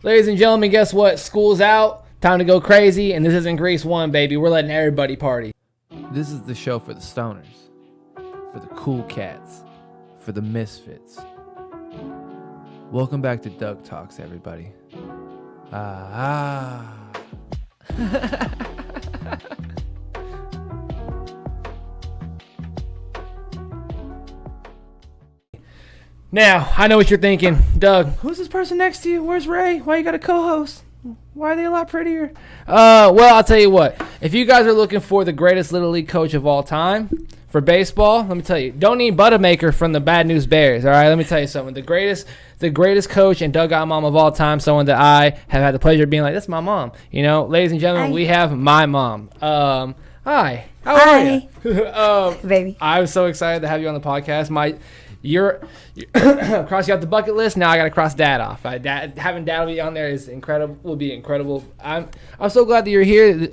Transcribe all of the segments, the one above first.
Ladies and gentlemen, guess what? School's out. Time to go crazy. And this isn't Grease 1, baby. We're letting everybody party. This is the show for the stoners, for the cool cats, for the misfits. Welcome back to D.O.U.G Talks, everybody. Now, I know what you're thinking. Doug, who's this person next to you? Where's Ray? Why you got a co-host? Why are they a lot prettier? Well, I'll tell you what. If you guys are looking for the greatest Little League coach of all time for baseball, let me tell you, don't need Buttamaker from the Bad News Bears, all right? Let me tell you something. The greatest coach and dugout mom of all time, someone that I have had the pleasure of being like, that's my mom. You know, ladies and gentlemen, we have my mom. Hi. How are you? Baby. I'm so excited to have you on the podcast. You're crossing out the bucket list. Now I got to cross Dad off. Having Dad be on there is incredible. Will be incredible. I'm so glad that you're here.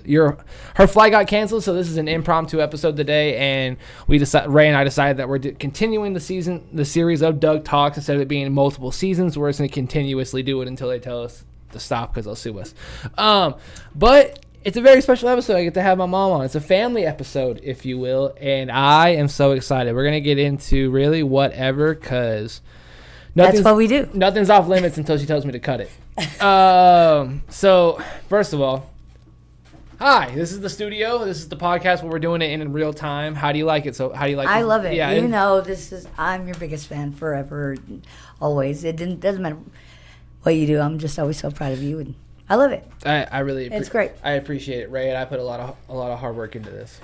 Her flight got canceled, so this is an impromptu episode today, and Ray and I decided that we're continuing the series of D.O.U.G Talks instead of it being multiple seasons. We're just going to continuously do it until they tell us to stop because they'll sue us. But it's a very special episode. I get to have my mom on. It's a family episode, if you will, and I am so excited. We're going to get into really whatever because that's what we do. Nothing's off limits until she tells me to cut it. So, first of all, hi. This is the studio. This is the podcast where we're doing it in real time. How do you like it? I love it. Yeah, I'm your biggest fan forever, always. Doesn't matter what you do. I'm just always so proud of you and I love it. I really it's great. I appreciate it, Ray, and I put a lot of hard work into this.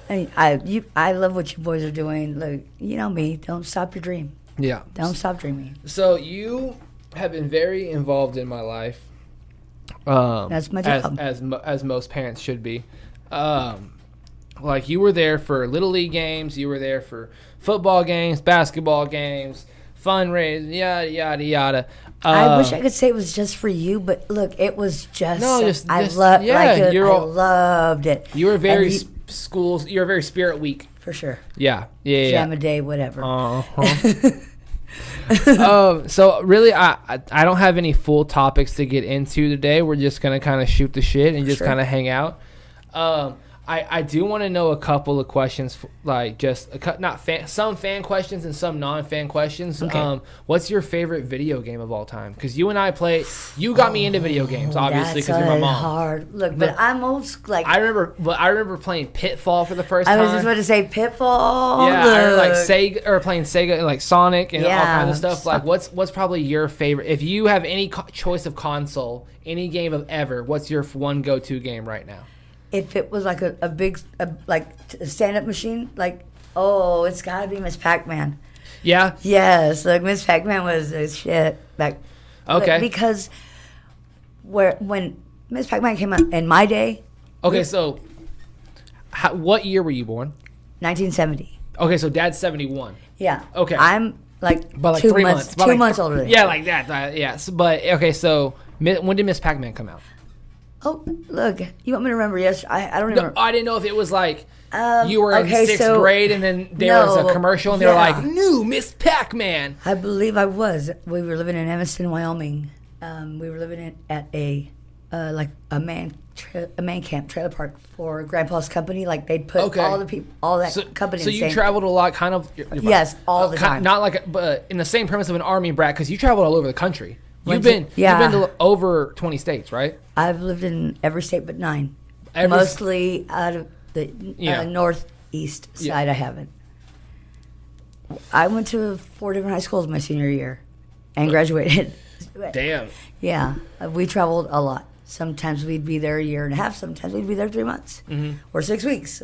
I love what you boys are doing. Look, you know me. Don't stop your dream. Yeah. Don't stop dreaming. So you have been very involved in my life. That's my job. As most parents should be. Like you were there for Little League games. You were there for football games, basketball games, fundraising, yada yada yada. I wish I could say it was just for you, but look, it was I loved it. You were very you were very Spirit Week. For sure. Yeah. Jam a day, whatever. So really, I don't have any full topics to get into today. We're just going to kind of shoot the shit and just kind of hang out. I do want to know a couple of questions, like just some fan questions and some non-fan questions. Okay. What's your favorite video game of all time? Because you and I you got me into video games, obviously, because you're my mom. Hard. Look, but I'm old school. Like I remember playing Pitfall for the first time. I was just about to say Pitfall. Yeah, I remember Sega or playing Sega and like Sonic and all kinds of stuff. Like, what's probably your favorite? If you have any choice of console, any game of ever, what's your one go-to game right now? If it was like a big stand-up machine, it's gotta be Miss Pac-Man. Yeah. Yes, like Miss Pac-Man was a shit back. Okay. Because when Miss Pac-Man came out in my day. Okay, so what year were you born? 1970. Okay, so Dad's 71. Yeah. Okay. I'm like 3 months. 2 months older than Yeah, like that. Yeah. But okay, so when did Miss Pac-Man come out? Oh, look, you want me to remember? Yes, I don't remember. No, I didn't know if it was like you were in sixth grade and then there was a commercial and they were like, new Miss Pac-Man. I believe I was. We were living in Evanston, Wyoming. We were living at a man camp trailer park for Grandpa's company. Like they'd put all the people, all that company. So you traveled a lot, kind of. Yes, all the time. Not like, but in the same premise of an army brat, because you traveled all over the country. You've been to over 20 states, right? I've lived in every state but 9. Mostly out of the northeast side. I haven't. I went to 4 different high schools my senior year and graduated. Damn. Yeah. We traveled a lot. Sometimes we'd be there a year and a half. Sometimes we'd be there 3 months or 6 weeks.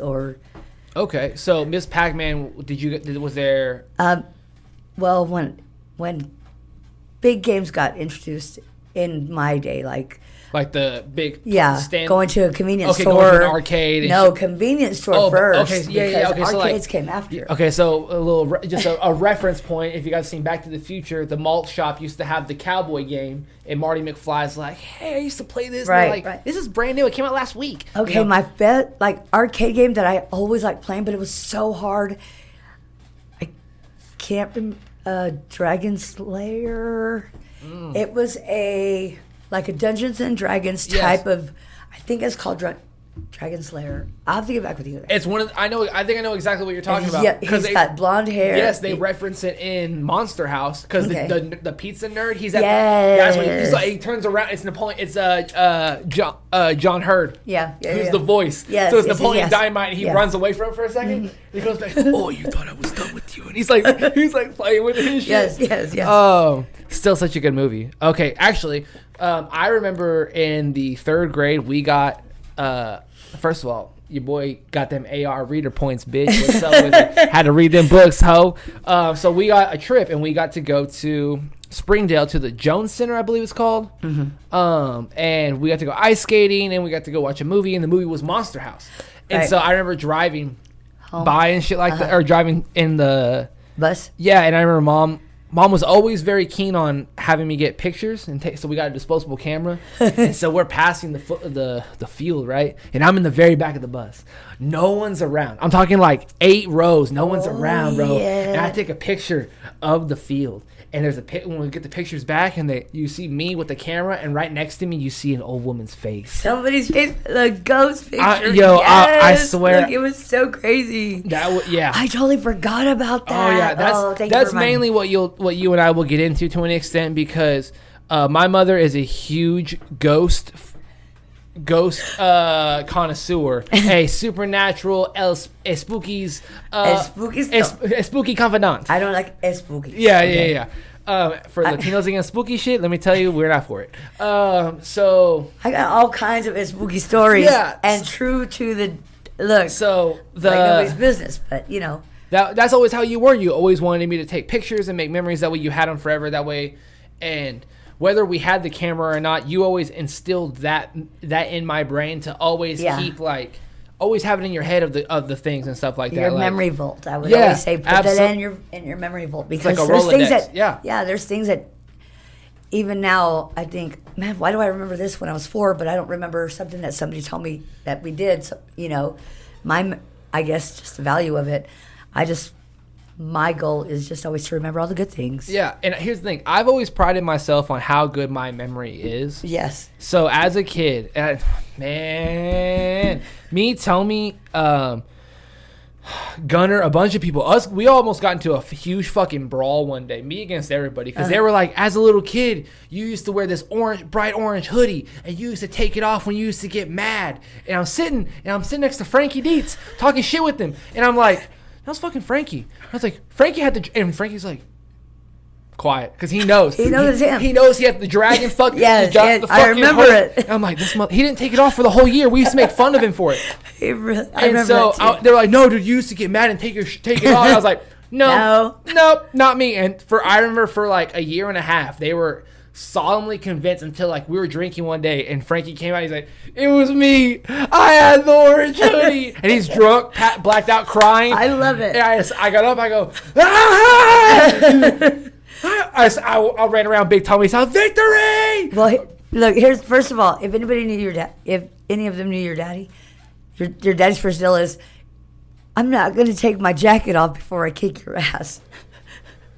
Okay. So Miss Pac-Man, was there? Well, when big games got introduced in my day, like the big stand, going to a convenience store, going to an arcade. Convenience store first. Okay, okay. Arcades came after. Okay, so a reference point. If you guys seen Back to the Future, the malt shop used to have the cowboy game, and Marty McFly's like, "Hey, I used to play this." Right. This is brand new. It came out last week. Okay, my arcade game that I always liked playing, but it was so hard. I can't remember. Dragon Slayer. It was a like a Dungeons and Dragons type of. I think it's called Dragon Slayer. I'll have to get back with you. It's one of. I think I know exactly what you're talking about. Yeah, he's got blonde hair. Yes, they reference it in Monster House because the pizza nerd. He's at. Yes. That's when he turns around. It's Napoleon. It's John Hurd. Who's the voice? Yes, so it's Napoleon Dynamite. And he runs away from it for a second. Mm-hmm. He goes back. Oh, you thought I was done with you? And he's like playing with his shit. Yes. Oh, still such a good movie. Okay, actually, I remember in the 3rd grade we got. First of all, your boy got them AR reader points, bitch. What's up with it? Had to read them books, ho. So we got a trip, and we got to go to Springdale to the Jones Center, I believe it's called. Mm-hmm. And we got to go ice skating, and we got to go watch a movie, and the movie was Monster House. And so I remember driving by and shit like that, or driving in the bus. Yeah, and I remember Mom was always very keen on having me get pictures, and so we got a disposable camera, and so we're passing the field, right? And I'm in the very back of the bus. No one's around. I'm talking like 8 rows. No one's around, bro. Yeah. And I take a picture of the field, and there's when we get the pictures back, and you see me with the camera, and right next to me you see an old woman's face. Somebody's face, the ghost picture. I swear, it was so crazy. I totally forgot about that. Oh yeah, that's mainly what you and I will get into to an extent, because my mother is a huge ghost connoisseur, a supernatural, spooky confidant. I don't like spooky. Yeah. For Latinos against spooky shit, let me tell you, we're not for it. So I got all kinds of spooky stories. Yeah, and true to the look. So like nobody's business, but you know. That's always how you were. You always wanted me to take pictures and make memories. That way you had them forever. That way, and whether we had the camera or not, you always instilled that in my brain to always keep always have it in your head of the things and stuff like that. Your memory vault. I would always say put that in your memory vault, because it's like there's things that there's things that even now I think, man, why do I remember this when I was 4, but I don't remember something that somebody told me that we did. So, you know, I guess just the value of it. My goal is just always to remember all the good things. Yeah, and here's the thing. I've always prided myself on how good my memory is. Yes. So as a kid, Tommy, Gunner, a bunch of people, we almost got into a huge fucking brawl one day, me against everybody, because they were like, as a little kid, you used to wear this bright orange hoodie, and you used to take it off when you used to get mad. And I'm sitting next to Frankie Dietz, talking shit with him, and I'm like, that was fucking Frankie. I was like, Frankie had and Frankie's like, quiet, because he knows. He knows it's him. He knows he had the dragon fuck. I remember it. And I'm like, he didn't take it off for the whole year. We used to make fun of him for it. I remember that too. They were like, no, dude, you used to get mad and take it off. And I was like, no, not me. And I remember for like a year and a half, they were solemnly convinced until like we were drinking one day and Frankie came out. He's like, it was me. I had the orange hoodie. And he's drunk, blacked out, crying. I love it. And I got up. I go, I ran around Big Tommy's house. Victory! Well, look. First of all, if anybody knew your dad, if any of them knew your daddy, your daddy's first deal is, I'm not going to take my jacket off before I kick your ass.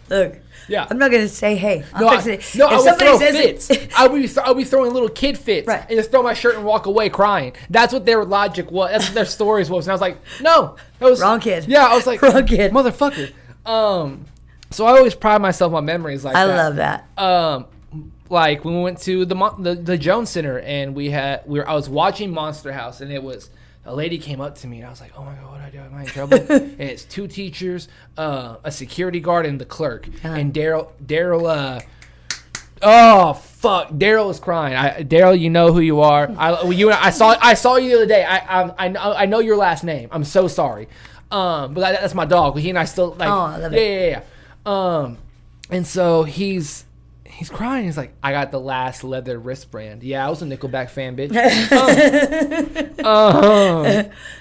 Look. Yeah. I'm not going to say, hey, I'm fixing it. No, I would throw fits. I'll be throwing little kid fits. Right. And just throw my shirt and walk away crying. That's what their logic was. That's what their stories was. And I was like, no. That was wrong kid. Yeah, I was like, wrong kid. Motherfucker. So I always pride myself on memories like that. I love that. Like when we went to the Jones Center and I was watching Monster House, and it was a lady came up to me and I was like, oh my God, what do I do? Am I in trouble? And it's 2 teachers, a security guard, and the clerk. And Daryl, oh fuck, Daryl is crying. Daryl, you know who you are. I saw you the other day. I know your last name. I'm so sorry. But that's my dog. He and I still like. Oh, I love it. Yeah. And so he's crying. He's like, I got the last leather wristband. Yeah, I was a Nickelback fan, bitch.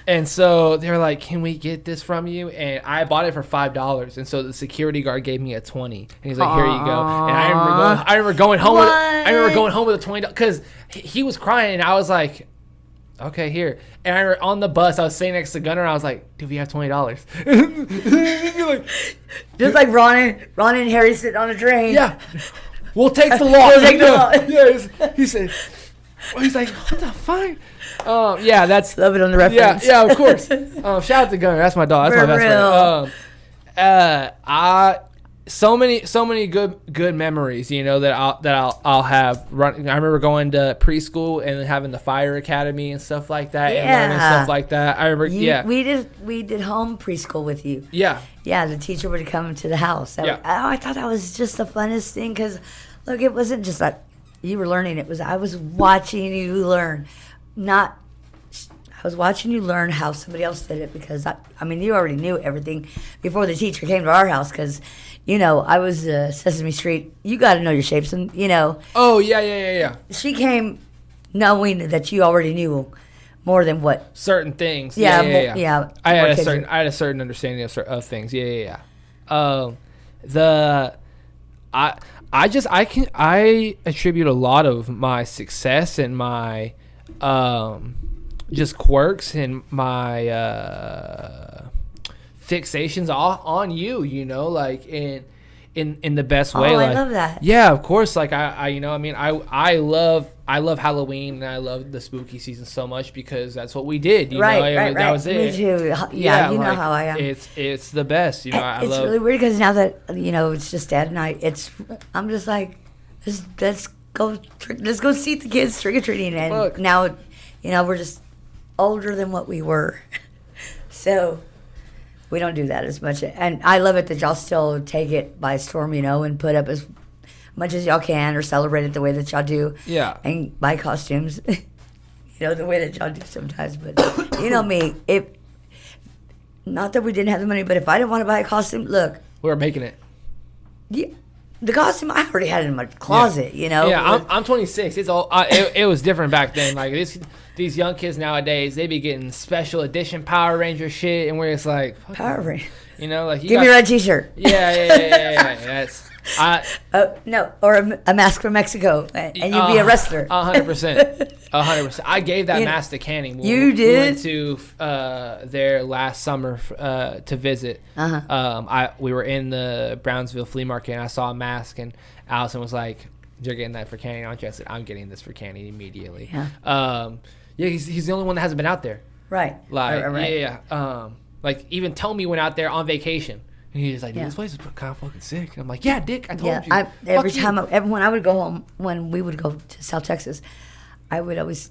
And so they were like, can we get this from you? And I bought it for $5. And so the security guard gave me a $20. And he's like, here you go. And I remember going home with a $20 because he was crying, and I was like, okay, here. And I remember on the bus, I was sitting next to Gunner, and I was like, dude, we have $20. Just like Ron and Harry sitting on a train. Yeah. we'll take the loss. We'll take the loss. Yeah, he said, he's like, what the fuck? Yeah, that's love it on the reference. Yeah, of course. Shout out to Gunner. That's my dog. That's For my best real. friend. So many good memories, that I'll have. I remember going to preschool and having the fire academy and stuff like that, and learning stuff like that. I remember. We did home preschool with you. Yeah. Yeah, the teacher would come to the house. I thought that was just the funnest thing because, look, it wasn't just like you were learning. It was I was watching you learn, I was watching you learn how somebody else did it because you already knew everything before the teacher came to our house because. I was Sesame Street. You got to know your shapes, and Oh yeah. She came knowing that you already knew more than what certain things. Yeah. I had a certain understanding of things. Yeah. I attribute a lot of my success and my just quirks and my fixations on you, like in the best way. I love that. Yeah, of course. Like I love Halloween and I love the spooky season so much because that's what we did. Right. That was it. Me too. Yeah, you know how I am. It's the best. I it's love. Really weird because now that it's just Dad and I. I'm just like, let's go see the kids trick or treating, and Look. now, we're just older than what we were, so. We don't do that as much. And I love it that y'all still take it by storm, and put up as much as y'all can or celebrate it the way that y'all do. Yeah. And buy costumes, the way that y'all do sometimes. But me, not that we didn't have the money, but if I didn't want to buy a costume, look. We were making it. Yeah. The costume, I already had it in my closet, Yeah, I'm 26. It's all. It was different back then. Like these young kids nowadays, they be getting special edition Power Ranger shit, and we're just like Power Ranger. Give me a red T-shirt. Yeah. No, or a mask from Mexico, and you'd be a wrestler. 100%. I gave that mask to Canning. You did? We went to there last summer to visit. We were in the Brownsville flea market, and I saw a mask, and Allison was like, "You're getting that for Canning, aren't you?" I said, "I'm getting this for Canning immediately." Yeah. He's the only one that hasn't been out there. Right. Like, right. Yeah. Like, even Tommy went out there on vacation. And he was like, dude, this place is kind of fucking sick. And I'm like, yeah, Dick, I told you. When I would go home, when we would go to South Texas, I would always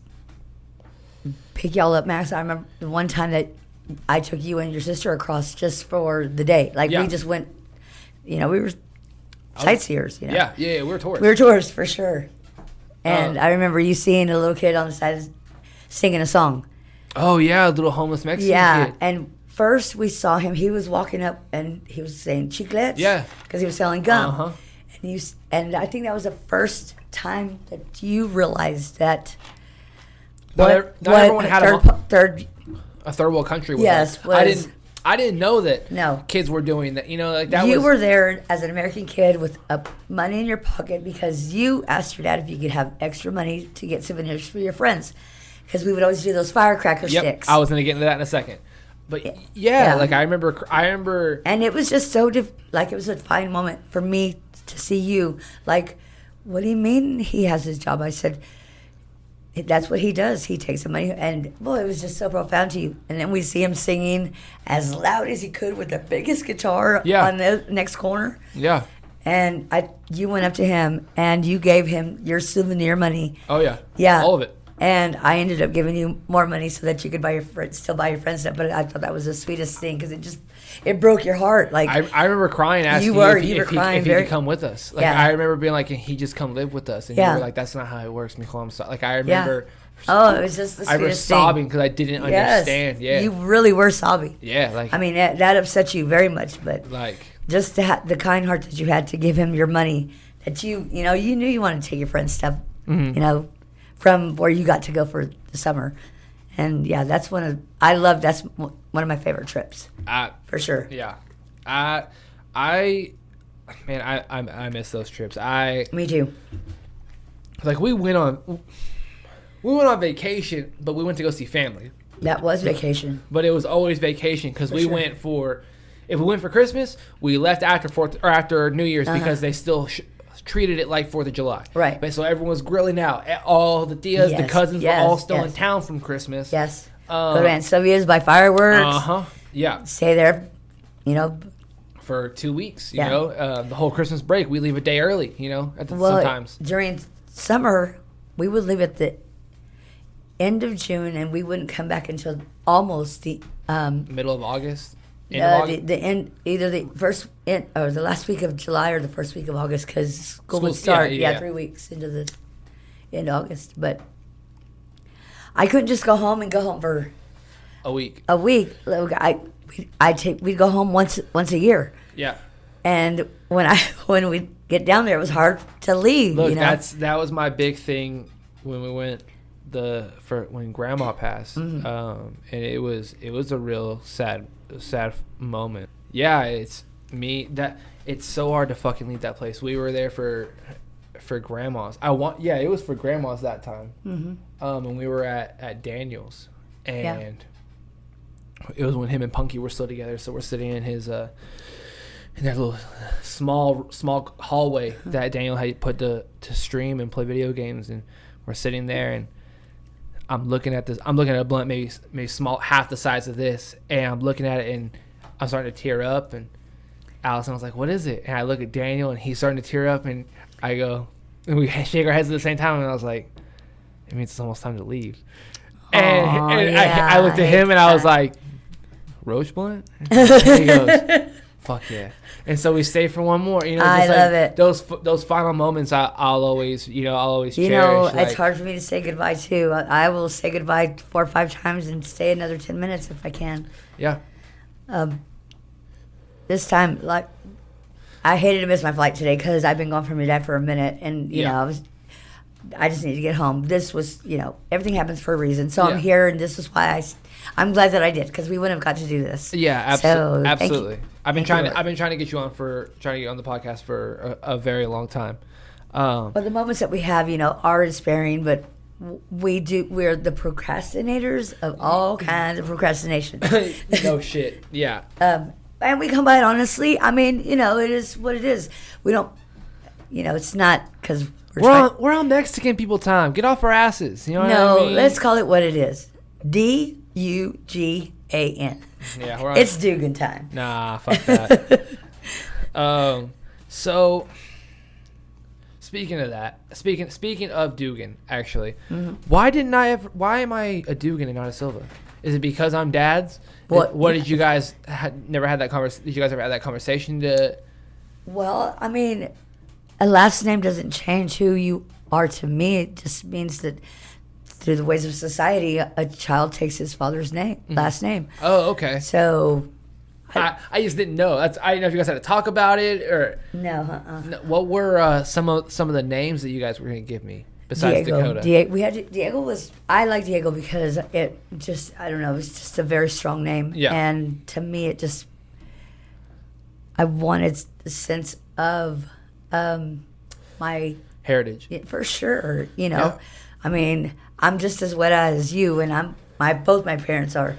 pick y'all up, Max. I remember the one time that I took you and your sister across just for the day. Like, we just went, we were sightseers, Yeah, we were tourists. We were tourists, for sure. And I remember you seeing a little kid on the side singing a song. Oh, yeah, a little homeless Mexican kid. And first we saw him. He was walking up and he was saying chiclets. Yeah. Because he was selling gum. And I think that was the first time that you realized that not everyone had a third world country was. Yes. I didn't know that kids were doing that. You were there as an American kid with money in your pocket because you asked your dad if you could have extra money to get souvenirs for your friends. Because we would always do those firecracker sticks. I was going to get into that in a second. But like I remember. And it was just so, it was a fine moment for me to see you. Like, what do you mean he has his job? I said, that's what he does. He takes the money. And, boy, it was just so profound to you. And then we see him singing as loud as he could with the biggest guitar on the next corner. Yeah. And you went up to him and you gave him your souvenir money. Oh, yeah. Yeah. All of it. And I ended up giving you more money so that you could still buy your friends stuff. But I thought that was the sweetest thing because it broke your heart. Like I remember crying, asking if he could come with us. Like I remember being like, "Can he just come live with us?" And you were like, "That's not how it works, Mijo. I'm sorry." Like I remember. Oh, it was just the sweetest thing. I was sobbing because I didn't understand. Yeah, you really were sobbing. Yeah, like that upset you very much, but just the kind heart that you had to give him your money. That you knew you wanted to take your friend's stuff. Mm-hmm. From where you got to go for the summer. And that's that's one of my favorite trips. For sure. Yeah. I miss those trips. Me too. Like we went on vacation, but we went to go see family. That was vacation. But it was always vacation because we went if we went for Christmas, we left after New Year's because they still treated it like 4th of July. Right. But so everyone was grilling out. All the tias, the cousins were all still in town from Christmas. Yes. Go to Aunt Sylvia's, buy fireworks. Yeah. Stay there, for 2 weeks, you know, the whole Christmas break. We leave a day early, sometimes. During summer, we would leave at the end of June, and we wouldn't come back until almost the middle of August. The end, either the or the last week of July or the first week of August, because school would start. 3 weeks into the end of August. But I couldn't just go home for a week. We'd go home once a year. Yeah. And when we get down there, it was hard to leave. Look, that was my big thing when we went when Grandma passed, and it was a real sad moment. Yeah, it's so hard to fucking leave that place. We were there for Grandma's. It was for Grandma's that time. And we were at Daniel's, and it was when him and Punky were still together. So we're sitting in his in that little small hallway that Daniel had put to stream and play video games, and we're sitting there, and I'm looking at a blunt maybe small, half the size of this, and I'm looking at it, and I'm starting to tear up, and Allison was like, "What is it?" And I look at Daniel, and he's starting to tear up, and I go, and we shake our heads at the same time, and I was like, "It means it's almost time to leave." And I looked at him, and I was like, "Roach blunt?" And he goes, "Fuck yeah!" And so we stay for one more. I love it. Those final moments, I'll always cherish. It's hard for me to say goodbye too. I will say goodbye 4 or 5 times and stay another 10 minutes if I can. Yeah. This time, I hated to miss my flight today because I've been gone from my dad for a minute, and I just need to get home. This was, everything happens for a reason. So I'm here, and this is why I'm glad that I did, because we wouldn't have got to do this. Yeah, absolutely. I've been trying to get you on the podcast for a very long time. Well, the moments that we have, are inspiring, but we're the procrastinators of all kinds of procrastination. No shit. Yeah. And we come by it honestly. I mean, it is what it is. We don't, it's not because we're on Mexican people time. Get off our asses. You know what I mean? Let's call it what it is. D.U.G.A.N. Yeah, it's Dugan time. Nah, fuck that. So speaking of that, speaking of Dugan, actually, why am I a Dugan and not a Silva? Is it because I'm dad's? What did you guys never had that conversation? Did you guys ever have that conversation? Well, I mean, a last name doesn't change who you are to me. It just means that through the ways of society, a child takes his father's name, last name. Oh, okay. So I just didn't know. I didn't know if you guys had to talk about it or no. What were some of the names that you guys were going to give me besides Dakota? Diego. I like Diego because it just, I don't know, it's just a very strong name. Yeah. And to me, I wanted the sense of my heritage. For sure. Yeah. I mean, I'm just as wet as you, and both my parents are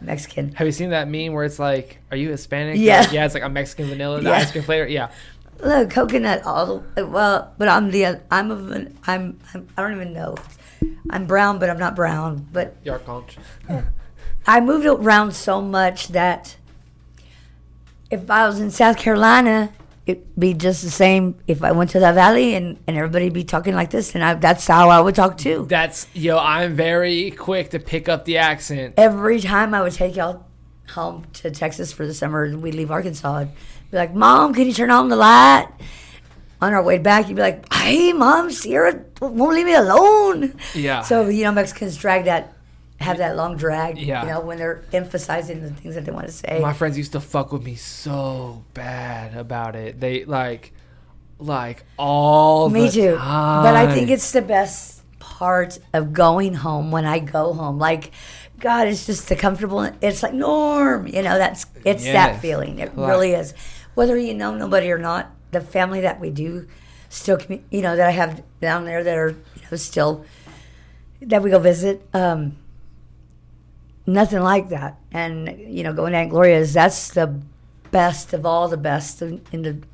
Mexican. Have you seen that meme where it's like, "Are you Hispanic?" Yeah. Yeah, it's like I'm Mexican vanilla, the ice cream flavor. Yeah. Look, coconut. But I don't even know. I'm brown, but I'm not brown. But Your conch. I moved around so much that if I was in South Carolina, it'd be just the same if I went to the valley and everybody'd be talking like this, and that's how I would talk too. I'm very quick to pick up the accent. Every time I would take y'all home to Texas for the summer and we'd leave Arkansas, I'd be like, "Mom, can you turn on the light?" On our way back, you'd be like, "Hey, Mom, Sierra won't leave me alone." Yeah. So, Mexicans have that long drag, when they're emphasizing the things that they want to say. My friends used to fuck with me so bad about it. They like all me the too. time. But I think it's the best part of going home when I go home. Like, God, it's just the comfortable. It's like Norm, that feeling. It really is. Whether you know nobody or not, the family that we do still, that I have down there that are still that we go visit. Nothing like that. And, going to Aunt Gloria's, that's the best of all the best and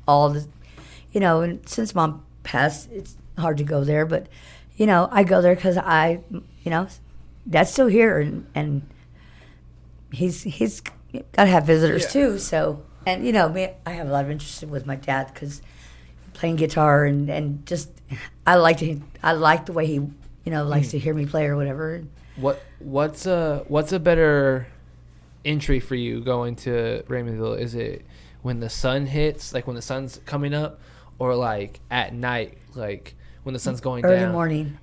since Mom past, it's hard to go there, but I go there because Dad's still here, and he's got to have visitors too. So, and I have a lot of interest with my dad because playing guitar and just I like the way he likes to hear me play or whatever. What's a better entry for you going to Raymondville? Is it when the sun hits, like when the sun's coming up, or like at night, like when the sun's going down?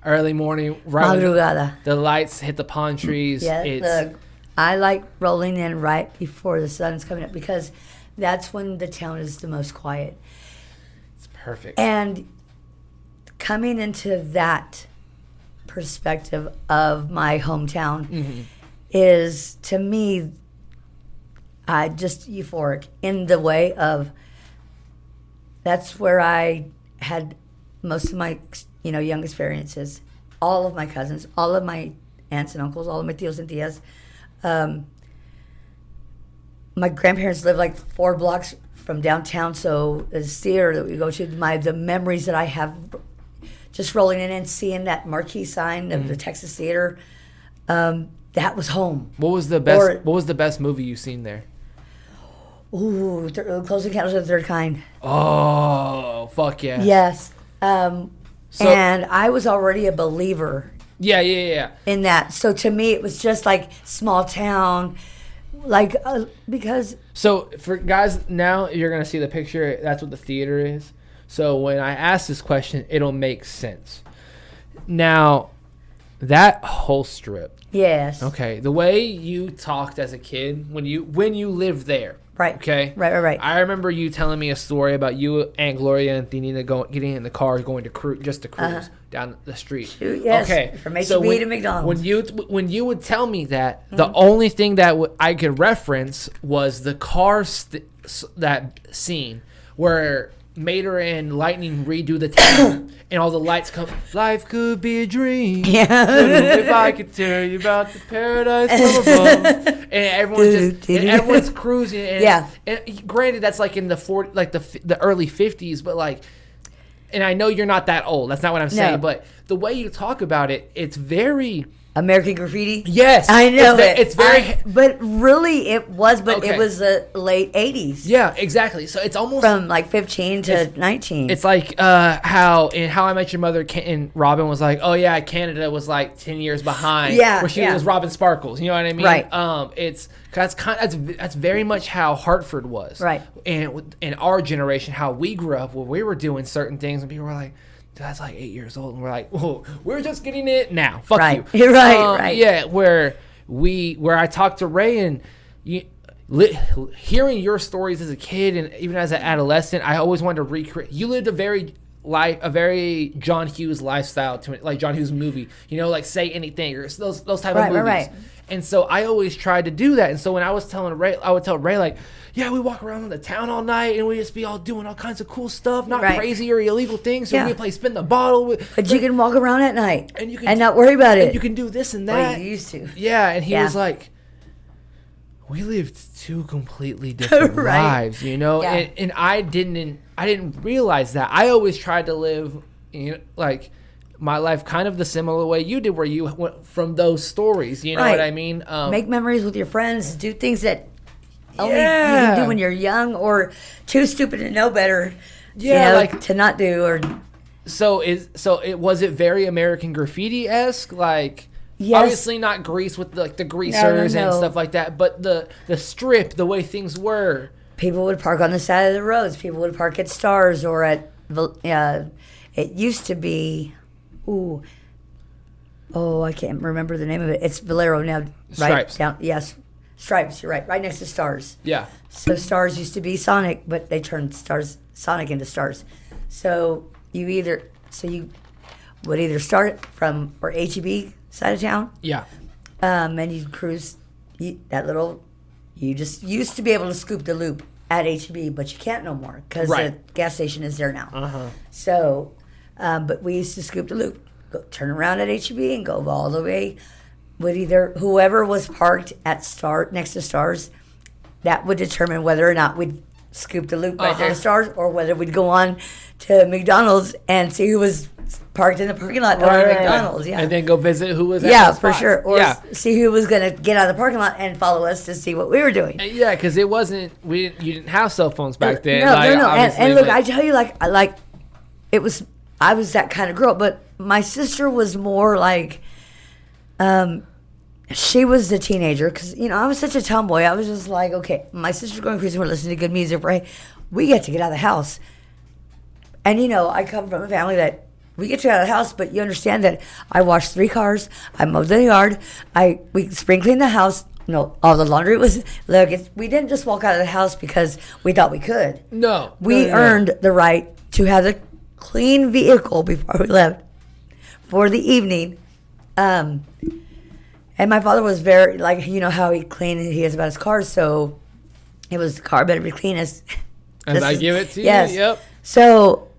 Early morning, right? Madrugada. The lights hit the palm trees. Yeah, I like rolling in right before the sun's coming up because that's when the town is the most quiet. It's perfect. And coming into that perspective of my hometown is, to me, just euphoric in the way of that's where I had most of my young experiences. All of my cousins, all of my aunts and uncles, all of my tios and tias. My grandparents lived like 4 blocks from downtown, so the theater that we go to, the memories that I have just rolling in and seeing that marquee sign of the Texas Theater, that was home. What was the best movie you've seen there? Ooh, Close Encounters of the Third Kind. Oh, fuck yeah. Yes. And I was already a believer. Yeah. In that. So to me, it was just like small town, like, because. So for guys, now you're going to see the picture. That's what the theater is. So when I ask this question, it'll make sense. Now, that whole strip. Yes. Okay. The way you talked as a kid when you lived there. Right. Okay. Right. I remember you telling me a story about you, Aunt Gloria, and Thinina getting in the car, going to cruise down the street. Shoot, yes. Okay. From H-E-B to McDonald's. When you would tell me that, the only thing that I could reference was the car that scene where Mater and Lightning redo the town and all the lights come. Life could be a dream. Yeah. If I could tell you about the paradise from above. And everyone's cruising. And, and granted, that's like in the the early 50s, but like, and I know you're not that old. That's not what I'm saying. But the way you talk about it, it's very American Graffiti? Yes. I know it's very... but really, it was, it was the late 80s. Yeah, exactly. So it's almost... From like 15 to 19. It's like how in How I Met Your Mother, and Robin was like, oh yeah, Canada was like 10 years behind. Yeah. Where she was Robin Sparkles. You know what I mean? Right. That's very much how Hartford was. Right. And in our generation, how we grew up, where we were doing certain things, and people were like, that's like 8 years old, and we're like, whoa, we're just getting it now. Fuck right. you. You're right, right. Yeah, where I talked to Ray, and hearing your stories as a kid and even as an adolescent, I always wanted to recreate. You lived a very John Hughes lifestyle, to it, like John Hughes movie. Like Say Anything or those type of movies. Right. And so I always tried to do that. And so when I was telling Ray, I would tell Ray, like, yeah, we walk around the town all night and we just be all doing all kinds of cool stuff, not crazy or illegal things. So we play spin the bottle. But you can walk around at night and not worry about it. And you can do this and that. Well, you used to. Yeah, and he was like, we lived 2 completely different lives, Yeah. And I didn't realize that. I always tried to live, like my life kind of the similar way you did, where you went from those stories. You know what I mean? Make memories with your friends. Do things that only you can do when you're young or too stupid to know better. Yeah, like to not do. Or was it very American Graffiti-esque? Like, yes. Obviously not Grease with the greasers and stuff like that, but the strip, the way things were. People would park on the side of the roads. People would park at Stars or at. It used to be. Ooh. Oh, I can't remember the name of it. It's Valero now. Right? Stripes. Yes. Stripes, you're right. Right next to Stars. Yeah. So Stars used to be Sonic, but they turned Sonic into Stars. So you would either start from or H-E-B side of town. Yeah. And you'd cruise you just used to be able to scoop the loop at H-E-B, but you can't no more because the gas station is there now. Uh-huh. So, but we used to scoop the loop, turn around at H-E-B and go all the way. Whoever was parked at next to Stars, that would determine whether or not we'd scoop the loop right there to Stars, or whether we'd go on to McDonald's and see who was parked in the parking lot over at McDonald's. Yeah, and then go visit who was at the for sure, or see who was going to get out of the parking lot and follow us to see what we were doing. Yeah, because it wasn't you didn't have cell phones back then. No, and look, I tell you, it was, I was that kind of girl, but my sister was more like, she was the teenager, because, I was such a tomboy. I was just like, okay, my sister's going crazy. We're listening to good music, right? We get to get out of the house. And, I come from a family that we get to get out of the house, but you understand that I washed 3 cars. I mowed the yard. We spring cleaned the house. All the laundry was, we didn't just walk out of the house because we thought we could. No. We earned the right to have a clean vehicle before we left for the evening. And my father was very, how he is about his cars, so it was, the car better be clean as I give it to you. Yes. Yep. So,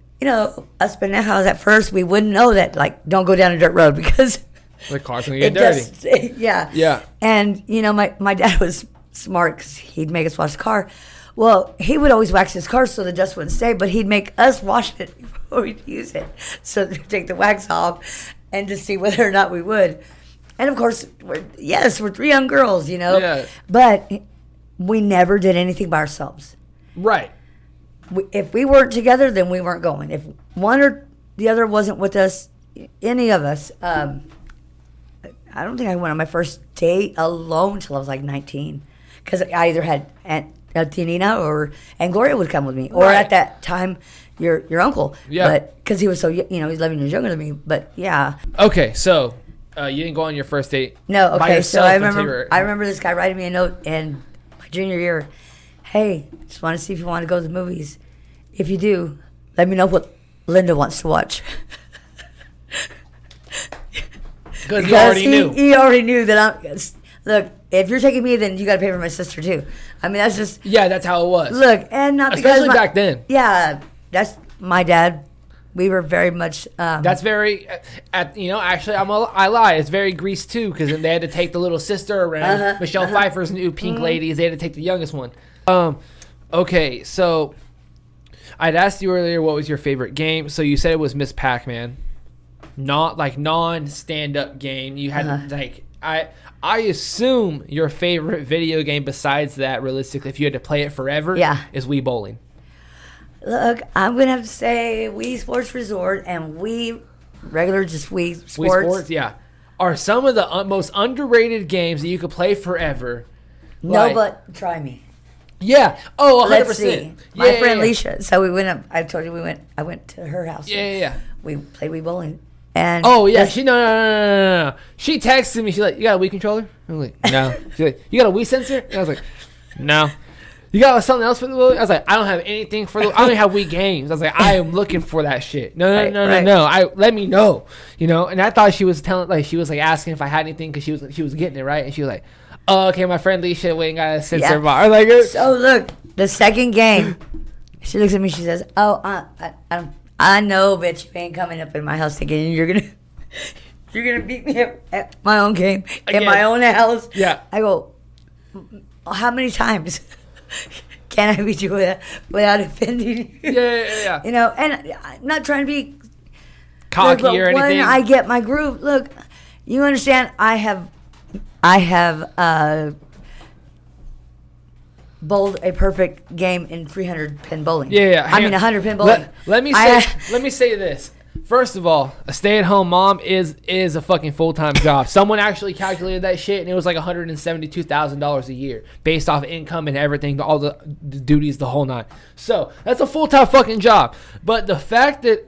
us being in that house at first, we wouldn't know that, don't go down a dirt road because the car's going to get dirty. Yeah. Yeah. And, my dad was smart because he'd make us wash the car. Well, he would always wax his car so the dust wouldn't stay, but he'd make us wash it before we'd use it. So to take the wax off and to see whether or not we would. And, of course, we're 3 young girls, Yeah. But we never did anything by ourselves. Right. If we weren't together, then we weren't going. If one or the other wasn't with us, any of us, I don't think I went on my first date alone until I was 19. Because I either had Aunt Tinina and Gloria would come with me. Or at that time, your uncle. Yeah. But because he was so, he's 11 years younger than me. But, yeah. Okay, so you didn't go on your first date. No, okay. So I remember this guy writing me a note in my junior year. Hey, just want to see if you want to go to the movies. If you do, let me know what Linda wants to watch. Because he already knew. He already knew that look, if you're taking me, then you got to pay for my sister too. I mean, that's just. Yeah, that's how it was. Look, and not especially back then. Yeah, that's my dad. We were very much. That's very, actually, I lie. It's very Grease too, because they had to take the little sister around. Michelle Pfeiffer's new Pink Ladies. They had to take the youngest one. Okay, so I'd asked you earlier what was your favorite game. So you said it was Miss Pac-Man, not non-stand-up game. You had I assume your favorite video game besides that, realistically, if you had to play it forever, is Wii Bowling. Look, I'm gonna have to say Wii Sports Resort and Wii Sports. Wii Sports, yeah, are some of the most underrated games that you could play forever. No, but try me. Yeah. Oh, 100%. Let's see. My friend Alicia. So we went up. I told you I went to her house. Yeah. We played Wii Bowling. And she no. She texted me. She's like, "You got a Wii controller?" I'm like, "No." She's like, "You got a Wii sensor?" And I was like, "No." "You got something else for the Wii?" I was like, "I don't have anything for the. I don't even have Wii games." I was like, "I am looking for that shit." No. Let me know. And I thought she was asking if I had anything because she was getting it right, and she was like, "Oh, okay, my friend Leisha went and got a sensor bar." Like, so look, the second game, she looks at me. She says, "Oh, I know, bitch, you ain't coming up in my house again. You're gonna beat me at my own game in my own house." Yeah. I go, "How many times can I beat you without offending you?" Yeah. And I'm not trying to be cocky or anything. When I get my groove, look, you understand. I have bowled a perfect game in 300 pin bowling. Yeah. 100 pin bowling. Let me say this. First of all, a stay-at-home mom is a fucking full-time job. Someone actually calculated that shit, and it was like $172,000 a year based off income and everything, all the duties, the whole nine. So that's a full-time fucking job. But the fact that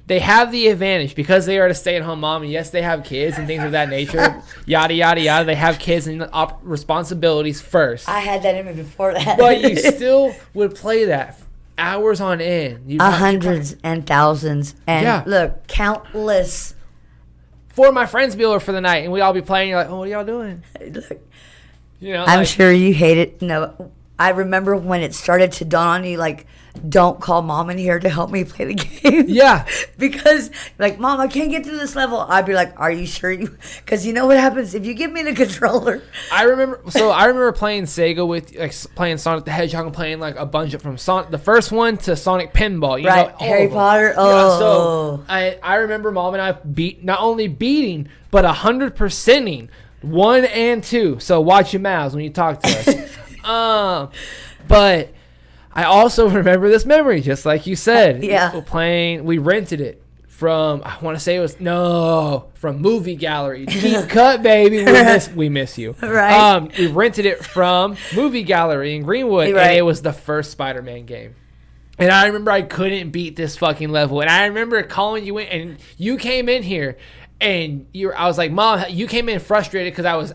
they have the advantage because they are a stay-at-home mom, and yes, they have kids and things of that nature, yada, yada, yada. They have kids and responsibilities first. I had that in me before that. But you still would play that hours on end. Hundreds and thousands. And look, countless. 4 of my friends be over for the night, and we'd all be playing. You're like, "Oh, what are y'all doing?" Look, I'm sure you hate it. No, I remember when it started to dawn on you, like, don't call mom in here to help me play the game. Yeah. Because, like, Mom, I can't get to this level. I'd be like, are you sure you? Because you know what happens if you give me the controller. I remember playing Sega with, like, playing Sonic the Hedgehog and playing, like, a bunch of from Sonic, the first one to Sonic Pinball. You know, Harry Potter. Oh. Yeah, so I remember Mom and I not only beating, but 100%ing 1 and 2. So watch your mouths when you talk to us. But I also remember this memory, just like you said. Yeah. We rented it from, I want to say it was, from Movie Gallery. Deep cut, baby. We miss you. Right. We rented it from Movie Gallery in Greenwood, and it was the first Spider-Man game. And I remember I couldn't beat this fucking level. And I remember calling you in, and you came in here, and I was like, Mom, you came in frustrated because I was,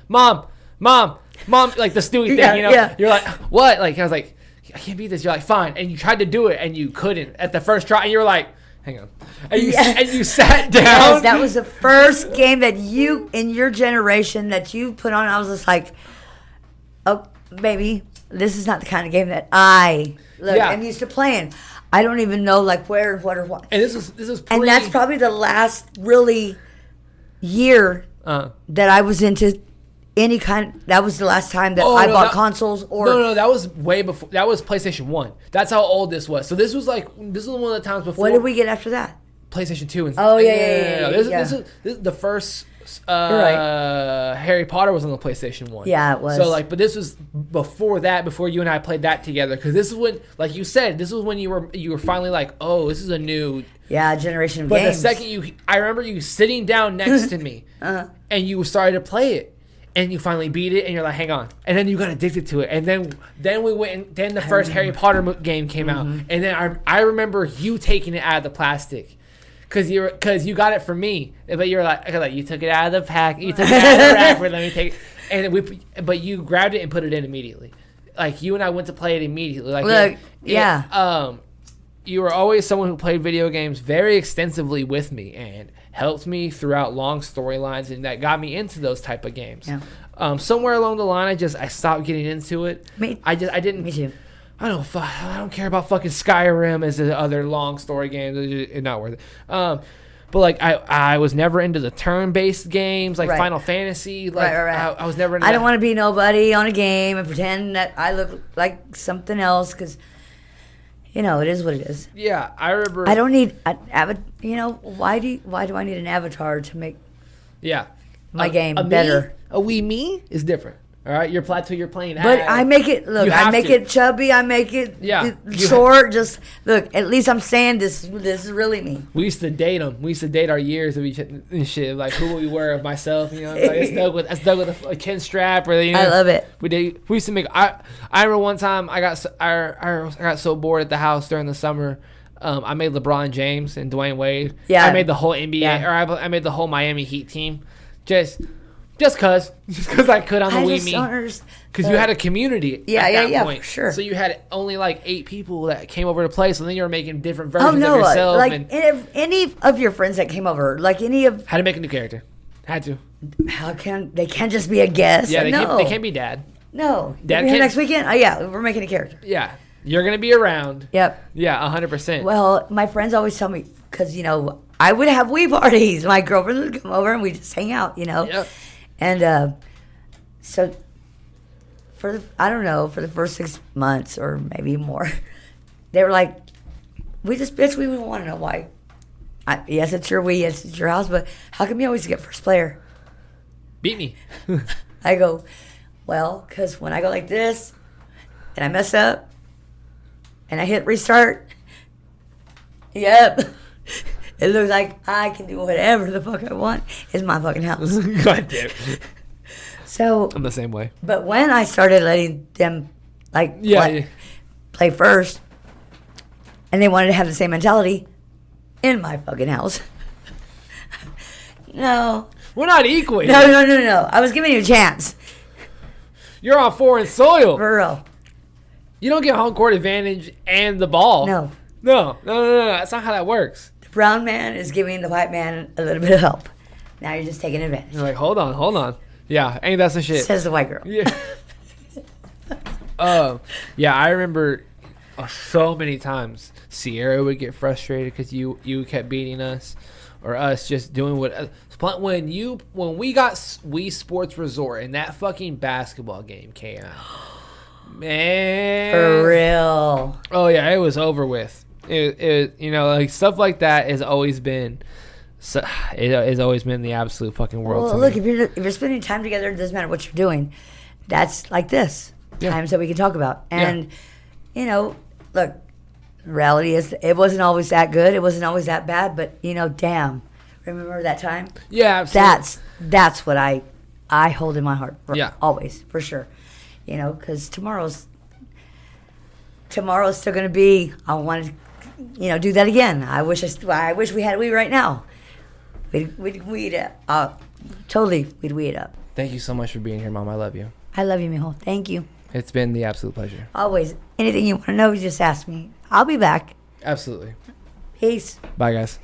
Mom, like the Stewie thing, you know? Yeah. You're like, what? Like, I was like, I can't beat this. You're like, fine. And you tried to do it, and you couldn't at the first try. And you were like, hang on. And you sat down. Yes, that was the first game that you, in your generation, that you put on. I was just like, oh, baby, this is not the kind of game that I'm used to playing. I don't even know, like, where and what or what. And this is and that's probably the last really year that I was into any kind. That was the last time that I bought consoles. No, that was way before. That was PlayStation 1. That's how old this was. So this was one of the times before. What did we get after that? PlayStation 2. And, yeah. This is the first Harry Potter was on the PlayStation 1. Yeah, it was. So, like, but this was before that, before you and I played that together. Because this is when, like you said, this was when you were finally like, oh, this is a new generation of games. But the second I remember you sitting down next to me, and you started to play it. And you finally beat it, and you're like, hang on. And then you got addicted to it. And then we went, and then the first Harry Potter game came out. And then I remember you taking it out of the plastic. Because you got it from me. But you were like, you took it out of the pack. You took it out of the wrapper. Let me take it. But you grabbed it and put it in immediately. Like, you and I went to play it immediately. Like, you were always someone who played video games very extensively with me and helped me throughout long storylines, and that got me into those type of games. Yeah. Somewhere along the line, I stopped getting into it. Me too. I don't care about fucking Skyrim as the other long story games. It's not worth it. But like I was never into the turn-based games like Final Fantasy. Like I was never into I don't want to be nobody on a game and pretend that I look like something else because it is what it is. Yeah, I remember. I don't need why do I need an avatar to make my game better? A wee me is different. All right, your plateau you're playing at. But I make it it chubby. I make it short. Just look. At least I'm saying this is really me. We used to date them. We used to date our years of each and shit. Like who we were of myself. You know, like I stuck with a chin strap or I love it. We used to make. I remember one time I got so bored at the house during the summer. I made LeBron James and Dwayne Wade. Yeah. I made the whole NBA or I made the whole Miami Heat team. Just cause I could on the Wii Me. Because you had a community at that point. For sure. So you had only like 8 people that came over to play, so then you were making different versions of yourself. Like any of your friends that came over, like any of... Had to make a new character. Had to. They can't just be a guest? Yeah, they can't be dad. No. Dad here next weekend? Oh, yeah, we're making a character. Yeah. You're going to be around. Yep. Yeah, 100%. Well, my friends always tell me, because, I would have Wii parties. My girlfriend would come over and we'd just hang out, Yep. And so for the first 6 months or maybe more, they were like, we want to know why. Yes, it's your Wii, yes, it's your house, but how come you always get first player? Beat me. I go, well, because when I go like this and I mess up and I hit restart, yep. It looks like I can do whatever the fuck I want. It's my fucking house. God damn it. So I'm the same way. But when I started letting them play first, and they wanted to have the same mentality in my fucking house. No. We're not equal. No. I was giving you a chance. You're on foreign soil. For real. You don't get home court advantage and the ball. No. No. That's not how that works. Brown man is giving the white man a little bit of help. Now you're just taking advantage. You're like, hold on. Yeah, ain't that some shit? Says the white girl. Yeah. Yeah, I remember so many times Sierra would get frustrated because you kept beating us, or us just doing what. When we got Wii Sports Resort and that fucking basketball game came out, man, for real. Oh yeah, it was over with. It like stuff like that has always been. So, it has always been the absolute fucking world. Well, look, if you're spending time together, it doesn't matter what you're doing. That's like this times that we can talk about, and look, reality is it wasn't always that good, it wasn't always that bad, but damn, remember that time? Yeah, absolutely. That's what I hold in my heart for always, for sure. Because tomorrow's still going to be. I want to do that again. I wish we had Wii right now. We'd weed it up. Totally, we'd weed it up. Thank you so much for being here, Mom. I love you. I love you, mijo. Thank you. It's been the absolute pleasure. Always. Anything you want to know, just ask me. I'll be back. Absolutely. Peace. Bye, guys.